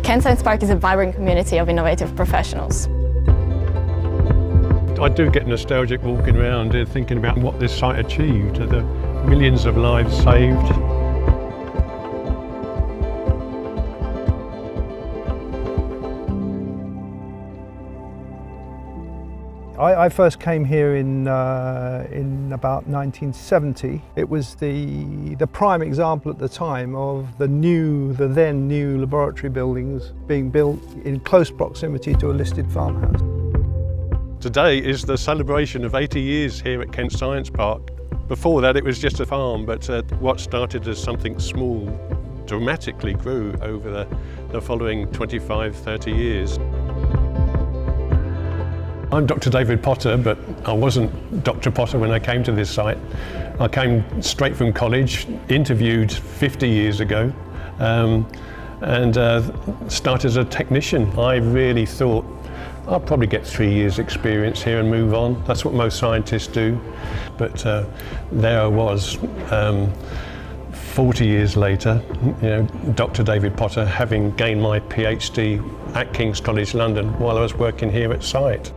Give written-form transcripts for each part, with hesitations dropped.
Kent Science Park is a vibrant community of innovative professionals. I do get nostalgic walking around here thinking about what this site achieved, the millions of lives saved. I first came here in about 1970. It was the prime example at the time of the then new laboratory buildings being built in close proximity to a listed farmhouse. Today is the celebration of 80 years here at Kent Science Park. Before that it was just a farm, but what started as something small dramatically grew over the following 25-30 years. I'm Dr. David Potter, but I wasn't Dr. Potter when I came to this site. I came straight from college, interviewed 50 years ago, and started as a technician. I really thought I'll probably get 3 years experience here and move on. That's what most scientists do. But there I was, 40 years later, Dr. David Potter, having gained my PhD at King's College London while I was working here at site.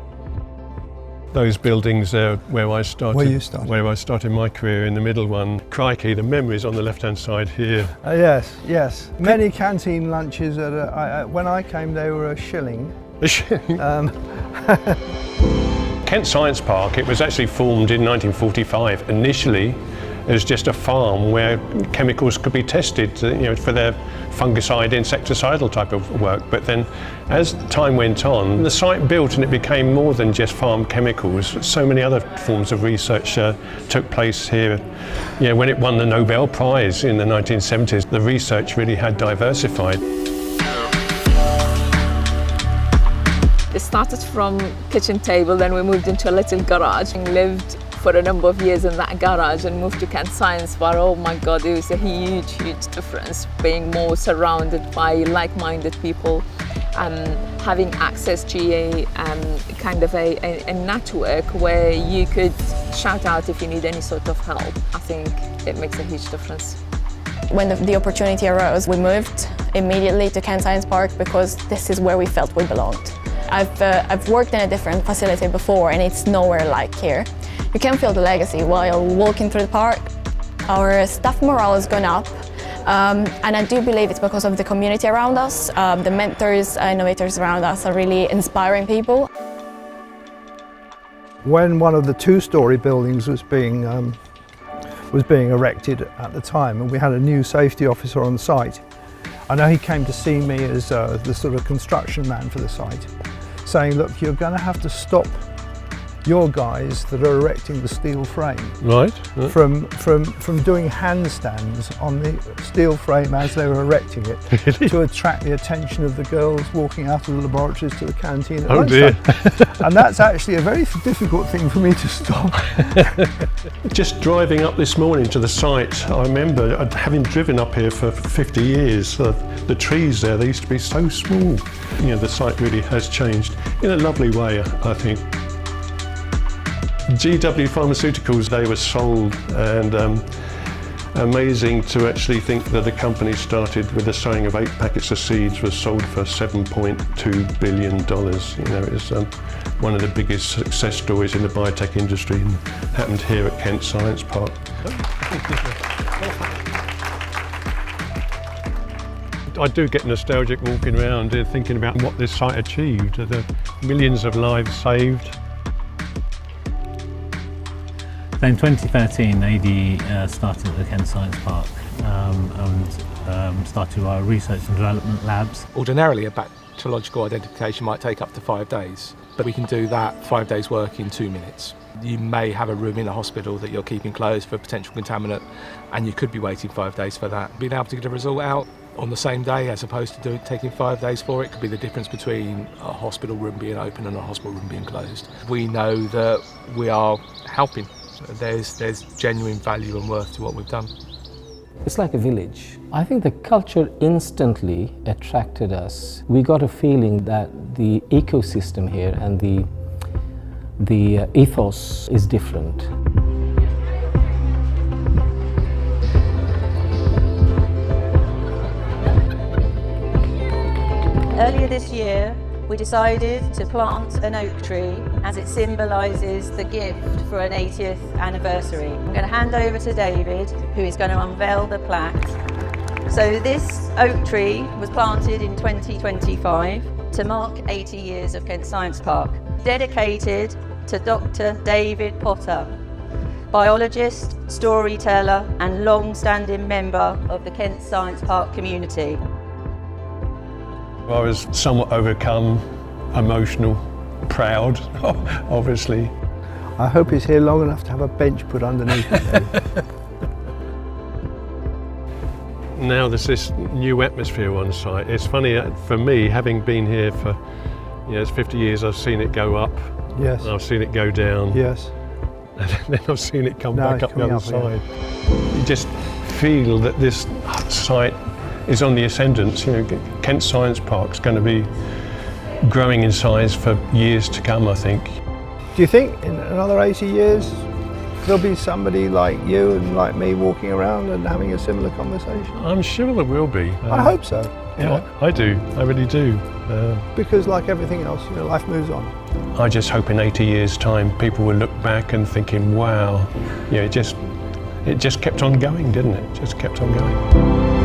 Those buildings are where I started. Where I started my career, in the middle one. Crikey, the memories on the left-hand side here. Yes. Many canteen lunches, when I came, they were a shilling. A shilling? Kent Science Park, it was actually formed in 1945. Initially, it was just a farm where chemicals could be tested, for their fungicide, insecticidal type of work. But then, as time went on, the site built and it became more than just farm chemicals. So many other forms of research took place here. When it won the Nobel Prize in the 1970s, the research really had diversified. It started from kitchen table, then we moved into a little garage and lived for a number of years in that garage and moved to Kent Science Park. Oh my God, it was a huge difference, being more surrounded by like-minded people, having access to a kind of a network where you could shout out if you need any sort of help. I think it makes a huge difference. When the opportunity arose, we moved immediately to Kent Science Park because this is where we felt we belonged. I've worked in a different facility before and it's nowhere like here. You can feel the legacy while walking through the park. Our staff morale has gone up, and I do believe it's because of the community around us. The mentors, innovators around us are really inspiring people. When one of the two-storey buildings was being erected at the time, and we had a new safety officer on site, I know he came to see me as the sort of construction man for the site, saying, look, you're going to have to stop your guys that are erecting the steel frame from doing handstands on the steel frame as they were erecting it to attract the attention of the girls walking out of the laboratories to the canteen at lunchtime. And that's actually a very difficult thing for me to stop. Just driving up this morning to the site, I remember having driven up here for 50 years, the trees there, they used to be so small. The site really has changed in a lovely way, I think. GW Pharmaceuticals, they were sold, and amazing to actually think that a company started with a sowing of 8 packets of seeds was sold for $7.2 billion. It's one of the biggest success stories in the biotech industry, and happened here at Kent Science Park. I do get nostalgic walking around here thinking about what this site achieved, the millions of lives saved. So in 2013, AD started at the Kent Science Park and started our research and development labs. Ordinarily, a bacteriological identification might take up to 5 days, but we can do that 5 days' work in 2 minutes. You may have a room in a hospital that you're keeping closed for a potential contaminant, and you could be waiting 5 days for that. Being able to get a result out on the same day as opposed to taking 5 days for it could be the difference between a hospital room being open and a hospital room being closed. We know that we are helping. There's genuine value and worth to what we've done. It's like a village. I think the culture instantly attracted us. We got a feeling that the ecosystem here and the ethos is different. Earlier this year, we decided to plant an oak tree as it symbolises the gift for an 80th anniversary. I'm going to hand over to David, who is going to unveil the plaque. So this oak tree was planted in 2025 to mark 80 years of Kent Science Park, dedicated to Dr. David Potter, biologist, storyteller and long-standing member of the Kent Science Park community. I was somewhat overcome, emotional, proud, obviously. I hope he's here long enough to have a bench put underneath him. Now there's this new atmosphere on site. It's funny, for me, having been here for it's 50 years, I've seen it go up, Yes. and I've seen it go down, Yes. and then I've seen it come Now back it's up the other coming up side. You just feel that this site is on the ascendant. Kent Science Park's going to be growing in size for years to come, I think. Do you think in another 80 years there'll be somebody like you and like me walking around and having a similar conversation? I'm sure there will be. I hope so. Yeah, I do. I really do. Because like everything else, life moves on. I just hope in 80 years' time people will look back and thinking, wow, it just kept on going, didn't it? Just kept on going.